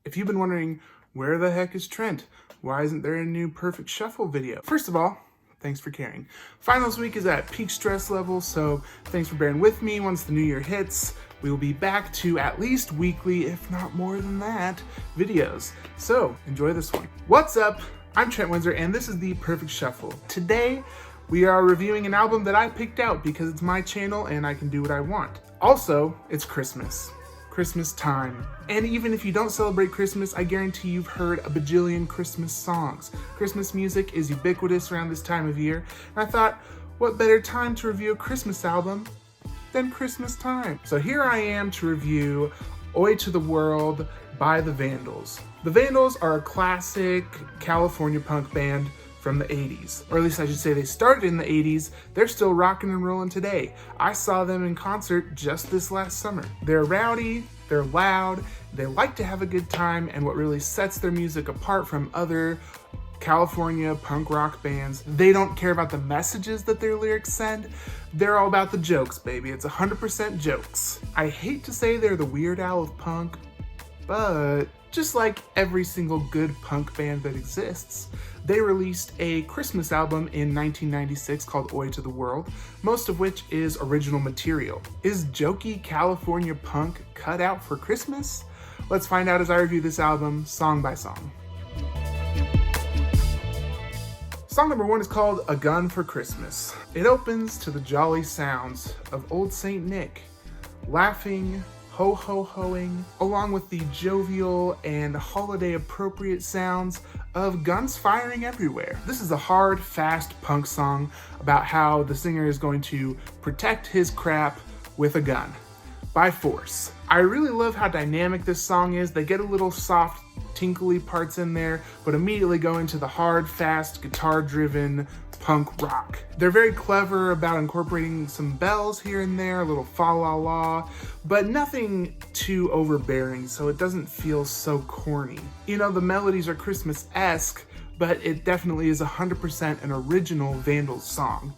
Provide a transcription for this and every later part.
If you've been wondering, where the heck is Trent? Why isn't there a new Perfect Shuffle video? First of all, thanks for caring. Finals week is at peak stress level, so thanks for bearing with me. Once the new year hits, we will be back to at least weekly, if not more than that, videos. So enjoy this one. What's up? I'm Trent Windsor, and this is the Perfect Shuffle. Today, we are reviewing an album that I picked out because it's my channel and I can do what I want. Also, it's Christmas time. And even if you don't celebrate Christmas, I guarantee you've heard a bajillion Christmas songs. Christmas music is ubiquitous around this time of year, and I thought, what better time to review a Christmas album than Christmas time? So here I am to review Oi to the World by the Vandals. The Vandals are a classic California punk band from the 80s, or at least I should say they started in the 80s. They're still rocking and rolling today. I saw them in concert just this last summer. They're rowdy, they're loud, they like to have a good time, and what really sets their music apart from other California punk rock bands, they don't care about the messages that their lyrics send. They're all about the jokes, baby. It's 100% jokes. I hate to say they're the Weird Al of punk, but just like every single good punk band that exists, they released a Christmas album in 1996 called Oi to the World, most of which is original material. Is jokey California punk cut out for Christmas? Let's find out as I review this album song by song. Song number 1 is called A Gun for Christmas. It opens to the jolly sounds of Old Saint Nick, laughing, ho-ho-hoing, along with the jovial and holiday-appropriate sounds of guns firing everywhere. This is a hard, fast punk song about how the singer is going to protect his crap with a gun, by force. I really love how dynamic this song is. They get a little soft, tinkly parts in there, but immediately go into the hard, fast, guitar-driven punk rock. They're very clever about incorporating some bells here and there, a little fa-la-la, but nothing too overbearing, so it doesn't feel so corny. You know, the melodies are Christmas-esque, but it definitely is 100% an original Vandals song.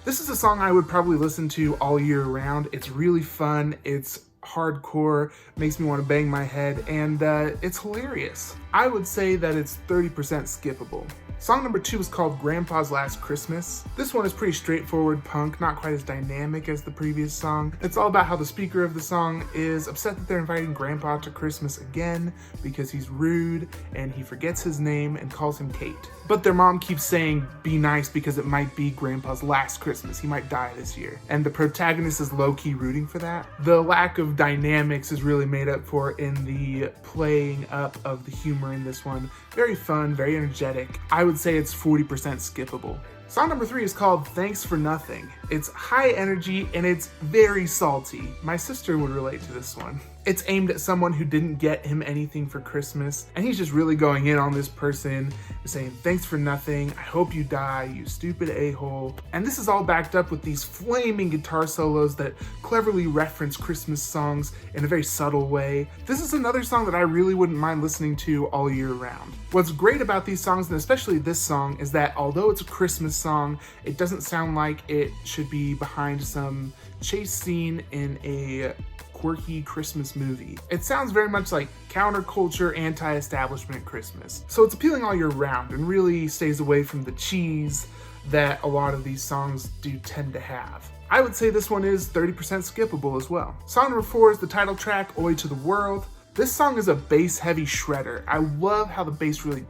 This is a song I would probably listen to all year round. It's really fun, it's hardcore, makes me want to bang my head, and it's hilarious. I would say that it's 30% skippable. Song number 2 is called Grandpa's Last Christmas. This one is pretty straightforward punk, not quite as dynamic as the previous song. It's all about how the speaker of the song is upset that they're inviting Grandpa to Christmas again because he's rude and he forgets his name and calls him Kate. But their mom keeps saying, be nice because it might be Grandpa's last Christmas. He might die this year. And the protagonist is low-key rooting for that. The lack of dynamics is really made up for in the playing up of the humor in this one. Very fun, very energetic. I would say it's 40% skippable. Song number 3 is called Thanks for Nothing. It's high energy and it's very salty. My sister would relate to this one. It's aimed at someone who didn't get him anything for Christmas, and he's just really going in on this person, saying, thanks for nothing, I hope you die, you stupid a-hole. And this is all backed up with these flaming guitar solos that cleverly reference Christmas songs in a very subtle way. This is another song that I really wouldn't mind listening to all year round. What's great about these songs, and especially this song, is that although it's a Christmas song, it doesn't sound like it should be behind some chase scene in a quirky Christmas movie. It sounds very much like counterculture, anti-establishment Christmas. So it's appealing all year round and really stays away from the cheese that a lot of these songs do tend to have. I would say this one is 30% skippable as well. Song number 4 is the title track, Oi to the World. This song is a bass-heavy shredder. I love how the bass really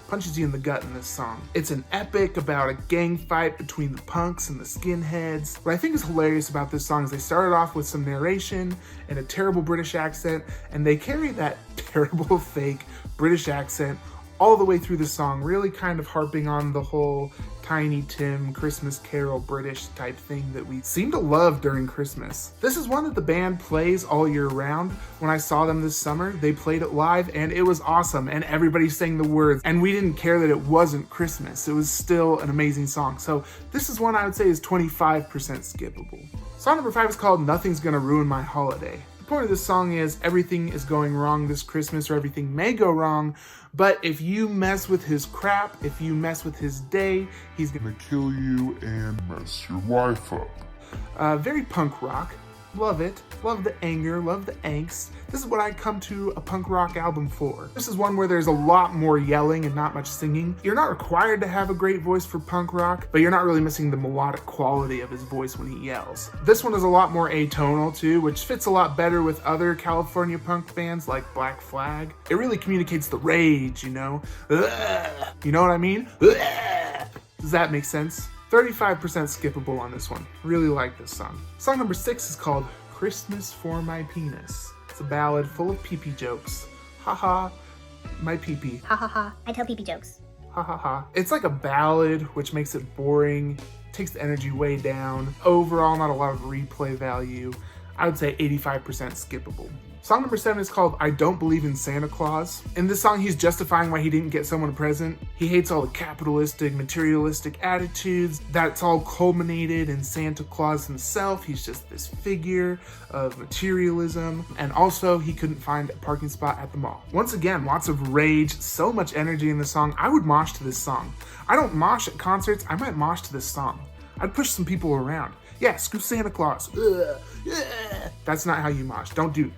punches you in the gut in this song. It's an epic about a gang fight between the punks and the skinheads. What I think is hilarious about this song is they started off with some narration and a terrible British accent, and they carry that terrible fake British accent all the way through the song, really kind of harping on the whole Tiny Tim, Christmas Carol, British type thing that we seem to love during Christmas. This is one that the band plays all year round. When I saw them this summer, they played it live and it was awesome, and everybody sang the words, and we didn't care that it wasn't Christmas. It was still an amazing song. So this is one I would say is 25% skippable. Song number 5 is called Nothing's Gonna Ruin My Holiday. The point of this song is everything is going wrong this Christmas, or everything may go wrong, but if you mess with his crap, if you mess with his day, he's gonna kill you and mess your wife up. Very punk rock. Love it. Love the anger, love the angst. This is what I come to a punk rock album for. This is one where there's a lot more yelling and not much singing. You're not required to have a great voice for punk rock, but you're not really missing the melodic quality of his voice when he yells. This one is a lot more atonal too, which fits a lot better with other California punk bands like Black Flag. It really communicates the rage, you know? You know what I mean? Does that make sense? 35% skippable on this one. Really like this song. Song number 6 is called Christmas for My Penis. It's a ballad full of pee-pee jokes. Haha, my pee-pee. Ha ha ha, I tell pee-pee jokes. Ha ha ha. It's like a ballad, which makes it boring, takes the energy way down. Overall, not a lot of replay value. I would say 85% skippable. Song number 7 is called I Don't Believe in Santa Claus. In this song, he's justifying why he didn't get someone a present. He hates all the capitalistic, materialistic attitudes. That's all culminated in Santa Claus himself. He's just this figure of materialism. And also, he couldn't find a parking spot at the mall. Once again, lots of rage, so much energy in the song. I would mosh to this song. I don't mosh at concerts. I might mosh to this song. I'd push some people around. Yeah, screw Santa Claus. Ugh. Ugh. That's not how you mosh. Don't do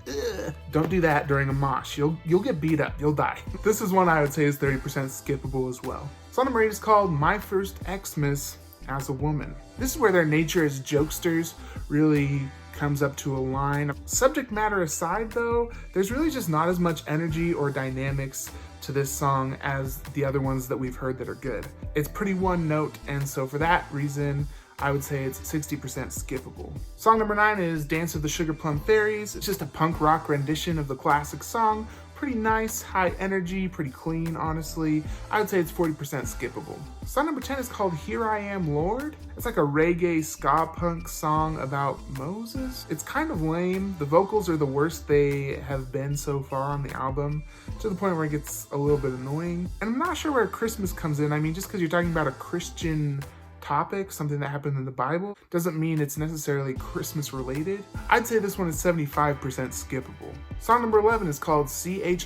that during a mosh. You'll get beat up. You'll die. This is one I would say is 30% skippable as well. Song number 8 is called My First Xmas as a Woman. This is where their nature as jokesters really comes up to a line. Subject matter aside though, there's really just not as much energy or dynamics to this song as the other ones that we've heard that are good. It's pretty one note, and so for that reason, I would say it's 60% skippable. Song number 9 is Dance of the Sugar Plum Fairies. It's just a punk rock rendition of the classic song. Pretty nice, high energy, pretty clean, honestly. I would say it's 40% skippable. Song number 10 is called Here I Am Lord. It's like a reggae ska punk song about Moses. It's kind of lame. The vocals are the worst they have been so far on the album, to the point where it gets a little bit annoying. And I'm not sure where Christmas comes in. I mean, just because you're talking about a Christian topic, something that happened in the Bible, doesn't mean it's necessarily Christmas related. I'd say this one is 75% skippable. Song number 11 is called CHRISTMAS.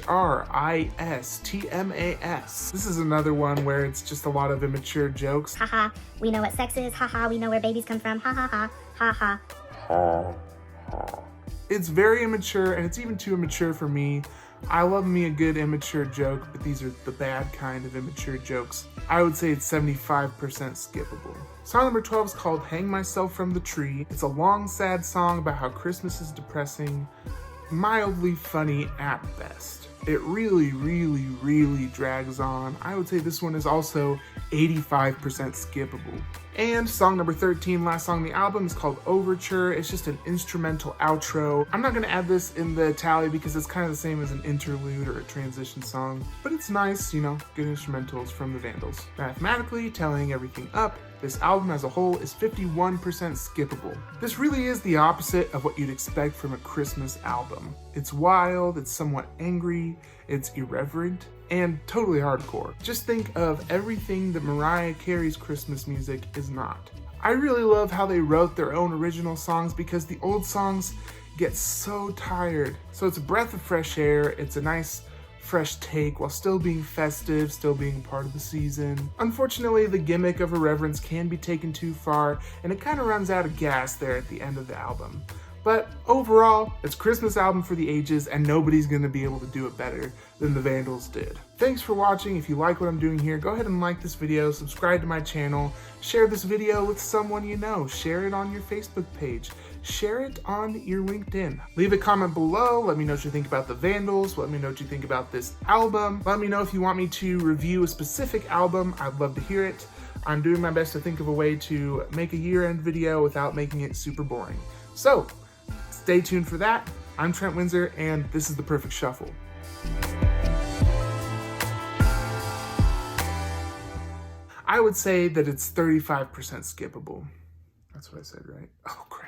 This is another one where it's just a lot of immature jokes. Haha, we know what sex is. Haha, we know where babies come from. Ha ha ha. Ha ha. It's very immature, and it's even too immature for me. I love me a good immature joke, but these are the bad kind of immature jokes. I would say it's 75% skippable. Song number 12 is called Hang Myself from the Tree. It's a long, sad song about how Christmas is depressing, mildly funny at best. It really, really, really drags on. I would say this one is also 85% skippable. And song number 13, last song on the album, is called Overture. It's just an instrumental outro. I'm not gonna add this in the tally because it's kind of the same as an interlude or a transition song, but it's nice, you know, good instrumentals from the Vandals. Mathematically, tallying everything up, this album as a whole is 51% skippable. This really is the opposite of what you'd expect from a Christmas album. It's wild, it's somewhat angry, it's irreverent, and totally hardcore. Just think of everything that Mariah Carey's Christmas music is not. I really love how they wrote their own original songs because the old songs get so tired. So it's a breath of fresh air, it's a nice fresh take while still being festive, still being part of the season. Unfortunately, the gimmick of irreverence can be taken too far, and it kind of runs out of gas there at the end of the album. But overall, it's a Christmas album for the ages, and nobody's gonna be able to do it better than the Vandals did. Thanks for watching. If you like what I'm doing here, go ahead and like this video, subscribe to my channel, share this video with someone you know, share it on your Facebook page, share it on your LinkedIn. Leave a comment below, let me know what you think about the Vandals, let me know what you think about this album, let me know if you want me to review a specific album, I'd love to hear it. I'm doing my best to think of a way to make a year-end video without making it super boring. So, stay tuned for that. I'm Trent Windsor, and this is The Perfect Shuffle. I would say that it's 35% skippable. That's what I said, right? Oh, crap.